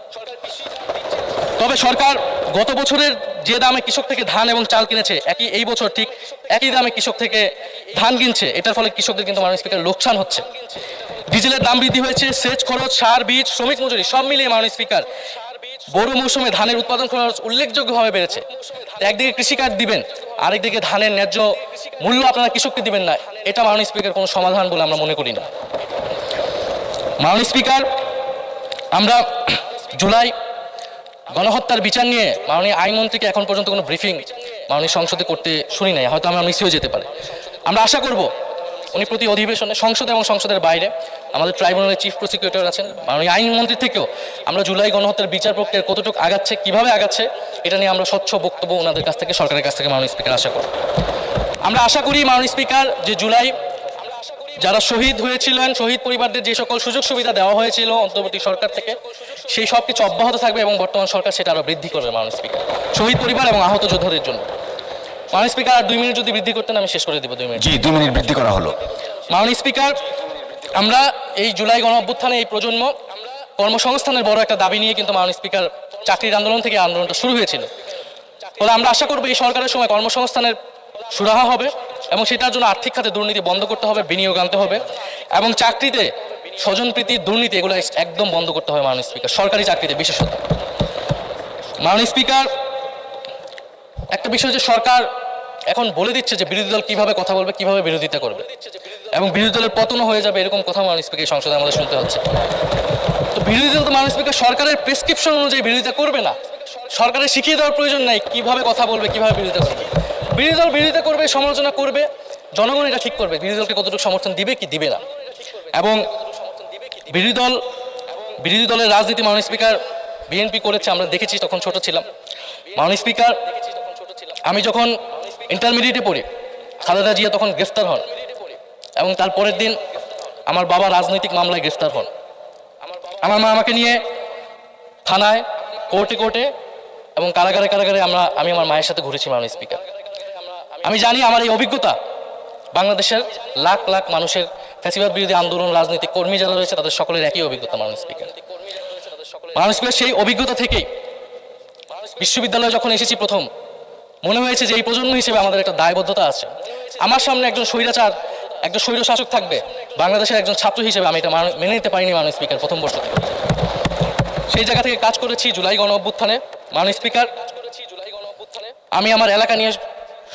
তবে সরকার গত বছরের যে দামে কৃষক থেকে ধান এবং চাল কিনেছে, এই বছর ঠিক একই দামে কৃষক থেকে ধান কিনছে। এটার ফলে কৃষকদের কিন্তু মাননীয় স্পিকার লোকসান হচ্ছে। ডিজেলের দাম বৃদ্ধি হয়েছে, সেচ খরচ, সার, বীজ, শ্রমিক মজুরি সব মিলিয়ে মাননীয় স্পিকার বড় মৌসুমে ধানের উৎপাদন খরচ উল্লেখযোগ্যভাবে বেড়েছে। একদিকে কৃষি কার্ড দিবেন, আরেকদিকে ধানের ন্যায্য মূল্য আপনারা কৃষককে দিবেন না, এটা মাননীয় স্পিকার কোনো সমাধান বলে আমরা মনে করি না। মাননীয় স্পিকার, আমরা জুলাই গণহত্যার বিচার নিয়ে মাননীয় আইনমন্ত্রীকে এখন পর্যন্ত কোনো ব্রিফিং মাননীয় সংসদে করতে শুনি নাই, হয়তো আমরা মিস হয়ে যেতে পারে। আমরা আশা করব উনি প্রতি অধিবেশনে সংসদ এবং সংসদের বাইরে আমাদের ট্রাইব্যুনালের চিফ প্রসিকিউটর আছেন, মাননীয় আইনমন্ত্রী থেকেও আমরা জুলাই গণহত্যার বিচার প্রক্রিয়া কতটুকু আগাচ্ছে, কিভাবে আগাচ্ছে, এটা নিয়ে আমরা স্বচ্ছ বক্তব্য ওনাদের কাছ থেকে, সরকারের কাছ থেকে মাননীয় স্পিকার আশা করি। আমরা আশা করি মাননীয় স্পিকার যে জুলাই যারা শহীদ হয়েছিলেন, শহীদ পরিবারদের যে সকল সুযোগ সুবিধা দেওয়া হয়েছিল অন্তর্বর্তী সরকার থেকে, সেই সব কিছু অব্যাহত থাকবে এবং বর্তমান সরকার সেটা আরও বৃদ্ধি করবে মাননীয় স্পিকার, শহীদ পরিবার এবং আহত যোদ্ধাদের জন্য। মাননীয় স্পিকার, আর 2 মিনিট যদি বৃদ্ধি করতেন আমি শেষ করে দেবো। 2 মিনিট। জি, 2 মিনিট বৃদ্ধি করা হলো। মাননীয় স্পিকার, আমরা এই জুলাই গণ অভ্যুত্থানে এই প্রজন্ম কর্মসংস্থানের বড় একটা দাবি নিয়ে কিন্তু মাননীয় স্পিকার চাকরির আন্দোলন থেকে আন্দোলনটা শুরু হয়েছিল। ফলে আমরা আশা করবো এই সরকারের সময় কর্মসংস্থানের সুরাহা হবে এবং সেটার জন্য আর্থিক খাতে দুর্নীতি বন্ধ করতে হবে, বিনিয়োগ আনতে হবে এবং চাকরিতে স্বজনপ্রীতি, দুর্নীতি এগুলো একদম বন্ধ করতে হবে মাননীয় স্পিকার, সরকারি চাকরিতে বিশেষত। মাননীয় স্পিকার, একটা বিষয় যে সরকার এখন বলে দিচ্ছে যে বিরোধী দল কিভাবে কথা বলবে, কিভাবে বিরোধিতা করবে এবং বিরোধী দলের পতনও হয়ে যাবে, এরকম কথা মাননীয় স্পিকার সংসদে আমাদের শুনতে হচ্ছে। তো বিরোধী দল তো মাননীয় স্পিকার সরকারের প্রেসক্রিপশন অনুযায়ী বিরোধিতা করবে না, সরকারের শিখিয়ে দেওয়ার প্রয়োজন নাই কিভাবে কথা বলবে, কিভাবে বিরোধিতা করবে। বিরোধী দল বিরোধিতা করবে, সমালোচনা করবে, জনগণ এটা ঠিক করবে বিরোধী দলকে কতটুকু সমর্থন দিবে কি দিবে না। এবং বিরোধী দলের রাজনীতি মাননীয় স্পিকার বিএনপি করেছে, আমরা দেখেছি, তখন ছোট ছিলাম। মাননীয় স্পিকার, আমি যখন ইন্টারমিডিয়েটে পড়ি, খালেদা জিয়া তখন গ্রেফতার হন এবং তার পরের দিন আমার বাবা রাজনৈতিক মামলায় গ্রেফতার হন। আমার মা আমাকে নিয়ে থানায়, কোর্টে এবং কারাগারে আমি আমার মায়ের সাথে ঘুরেছি মাননীয় স্পিকার। আমি জানি আমার এই অভিজ্ঞতা বাংলাদেশের লাখ লাখ মানুষের, ফ্যাসিবাদ বিরোধী আন্দোলন, রাজনৈতিক কর্মী যারা রয়েছে তাদের সকলের একই অভিজ্ঞতা মাননীয় স্পিকার। মাননীয় স্পিকার, সেই অভিজ্ঞতা থেকেই বিশ্ববিদ্যালয়ে যখন এসেছি প্রথম মনে হয়েছে যে এই প্রজন্ম হিসেবে আমাদের একটা দায়বদ্ধতা আছে। আমার সামনে একজন স্বৈরাচার, একজন স্বৈর শাসক থাকবে, বাংলাদেশের একজন ছাত্র হিসেবে আমি এটা মেনে নিতে পারিনি মাননীয় স্পিকার প্রথম বর্ষ থেকে। সেই জায়গা থেকে কাজ করেছি জুলাই গণ অভ্যুত্থানে। মাননীয় স্পিকার, আমি আমার এলাকা নিয়ে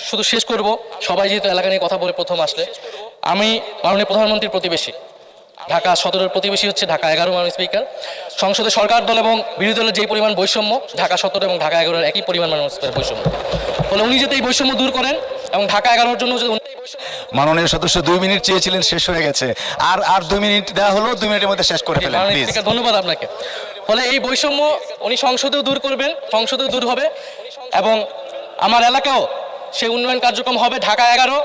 শুধু শেষ করব, সবাই যেহেতু এলাকা নিয়ে কথা বলে প্রথম আসলে, আমি মাননীয় প্রধানমন্ত্রীর প্রতিবেশী, ঢাকা 17-এর প্রতিবেশী হচ্ছে ঢাকা 11 মাননীয় স্পিকার। সংসদে সরকার দল এবং বিরোধী দলের যেই পরিমাণ বৈষম্য, ঢাকা 17 এবং ঢাকা 11-এর একই পরিমাণ মাননীয় স্পিকার বৈষম্য। ফলে উনি যাতে এই বৈষম্য দূর করেন এবং ঢাকা 11-এর জন্য যদি মাননীয় সদস্য 2 মিনিট চেয়েছিলেন, শেষ হয়ে গেছে। আর 2 মিনিট দেওয়া হলো, 2 মিনিটের মধ্যে শেষ করে ফেলেন প্লিজ। ধন্যবাদ আপনাকে। ফলে এই বৈষম্য উনি সংসদেও দূর করবেন, সংসদেও দূর হবে এবং আমার এলাকাও সেই উন্নয়ন কার্যক্রম হবে। ঢাকা 11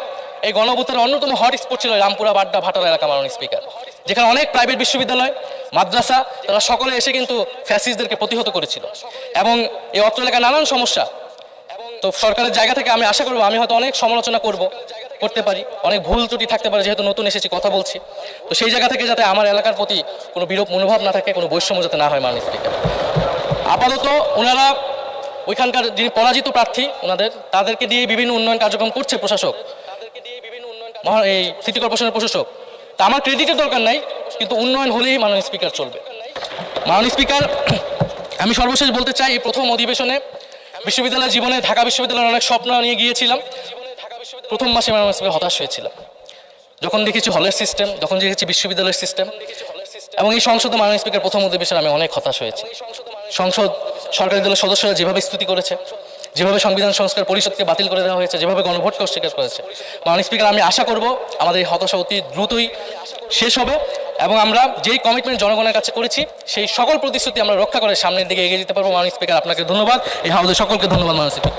এই গণঅভ্যুত্থানের অন্যতম হটস্পট ছিল রামপুরা, বাড্ডা, ভাটারা এলাকা মাননীয় স্পিকার, যেখানে অনেক প্রাইভেট বিশ্ববিদ্যালয়, মাদ্রাসা, তারা সকলে এসে কিন্তু ফ্যাসিস্টদেরকে প্রতিহত করেছিল এবং এই অত্র এলাকায় নানান সমস্যা। তো সরকারের জায়গা থেকে আমি আশা করবো, আমি হয়তো অনেক সমালোচনা করতে পারি, অনেক ভুল ত্রুটি থাকতে পারে, যেহেতু নতুন এসেছি কথা বলছি, তো সেই জায়গা থেকে যাতে আমার এলাকার প্রতি কোনো বিরূপ মনোভাব না থাকে, কোনো বৈষম্য যাতে না হয় মাননীয় স্পিকার। আপাতত ওনারা ওইখানকার যিনি পরাজিত প্রার্থী, তাদেরকে দিয়ে বিভিন্ন উন্নয়ন কার্যক্রম করছে প্রশাসক, এই সিটি কর্পোরেশনের প্রশাসক। তা আমার ক্রেডিটের দরকার নাই, কিন্তু উন্নয়ন হলেই মাননীয় স্পিকার চলবে। মাননীয় স্পিকার, আমি সর্বশেষ বলতে চাই, এই প্রথম অধিবেশনে বিশ্ববিদ্যালয় জীবনে ঢাকা বিশ্ববিদ্যালয়ের অনেক স্বপ্ন নিয়ে গিয়েছিলাম। প্রথম মাসে মাননীয় স্পিকার হতাশ হয়েছিলাম যখন দেখেছি হলের সিস্টেম, যখন দেখেছি বিশ্ববিদ্যালয়ের সিস্টেম, এবং এই সংসদে মাননীয় স্পিকার প্রথম অধিবেশনে আমি অনেক হতাশ হয়েছি। সংসদ সরকারি দলের সদস্যরা যেভাবে স্তুতি করেছে, যেভাবে সংবিধান সংস্কার পরিষদকে বাতিল করে দেওয়া হয়েছে, যেভাবে গণভোটকে অস্বীকার করেছে, মাননীয় স্পিকার, আমি আশা করব আমাদের এই হতাশা অতি দ্রুতই শেষ হবে এবং আমরা যেই কমিটমেন্ট জনগণের কাছে করেছি সেই সকল প্রতিশ্রুতি আমরা রক্ষা করে সামনের দিকে এগিয়ে যেতে পারবো। মাননীয় স্পিকার, আপনাকে ধন্যবাদ। এই হাউসের সকলকে ধন্যবাদ মাননীয় স্পিকার।